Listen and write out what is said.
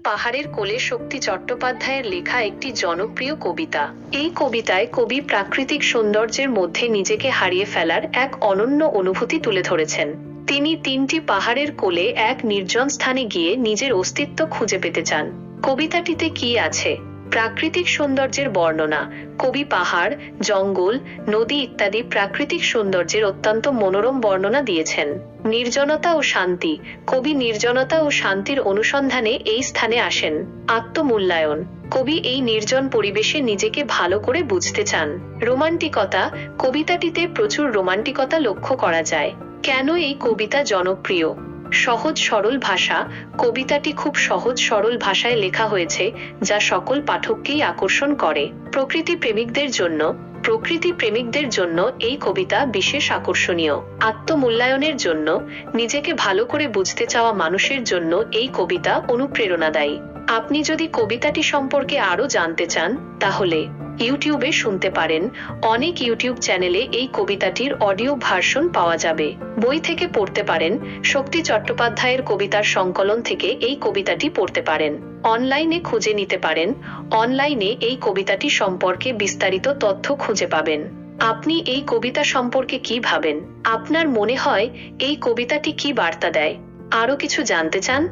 পাহাড়ের কোলে শক্তি চট্টোপাধ্যায়ের লেখা একটি জনপ্রিয় কবিতা। এই কবিতায় কবি প্রাকৃতিক সৌন্দর্যের মধ্যে নিজেকে হারিয়ে ফেলার এক অনন্য অনুভূতি তুলে ধরেছেন। তিনি 3টি পাহাড়ের কোলে এক নির্জন স্থানে গিয়ে নিজের অস্তিত্ব খুঁজে পেতে চান। কবিতাটিতে কি আছে? প্রাকৃতিক সৌন্দর্যের বর্ণনা। কবি পাহাড়, জঙ্গল, নদী ইত্যাদি প্রাকৃতিক সৌন্দর্যের অত্যন্ত মনোরম বর্ণনা দিয়েছেন। নির্জনতা ও শান্তি। কবি নির্জনতা ও শান্তির অনুসন্ধানে এই স্থানে আসেন। আত্মমূল্যায়ন। কবি এই নির্জন পরিবেশে নিজেকে ভালো করে বুঝতে চান। রোমান্টিকতা। কবিতাটিতে প্রচুর রোমান্টিকতা লক্ষ্য করা যায়। কেন এই কবিতা জনপ্রিয়? সহজ সরল ভাষা। কবিতাটি খুব সহজ সরল ভাষায় লেখা হয়েছে, যা সকল পাঠককেই আকর্ষণ করে। প্রকৃতি প্রেমিকদের জন্য এই কবিতা বিশেষ আকর্ষণীয়। আত্মমূল্যায়নের জন্য, নিজেকে ভালো করে বুঝতে চাওয়া মানুষের জন্য এই কবিতা অনুপ্রেরণাদায়ী। আপনি যদি কবিতাটি সম্পর্কে আরো জানতে চান, তাহলে ইউটিউবে শুনতে পারেন। অনেক ইউটিউব চ্যানেলে এই কবিতাটির অডিও ভার্সন পাওয়া যাবে। বই থেকে পড়তে পারেন। শক্তি চট্টোপাধ্যায়ের কবিতার সংকলন থেকে এই কবিতাটি পড়তে পারেন। অনলাইনে খুঁজে নিতে পারেন। অনলাইনে এই কবিতাটি সম্পর্কে বিস্তারিত তথ্য খুঁজে পাবেন। আপনি এই কবিতা সম্পর্কে কি ভাবেন? আপনার মনে হয় এই কবিতাটি কি বার্তা দেয়? আরো কিছু জানতে চান?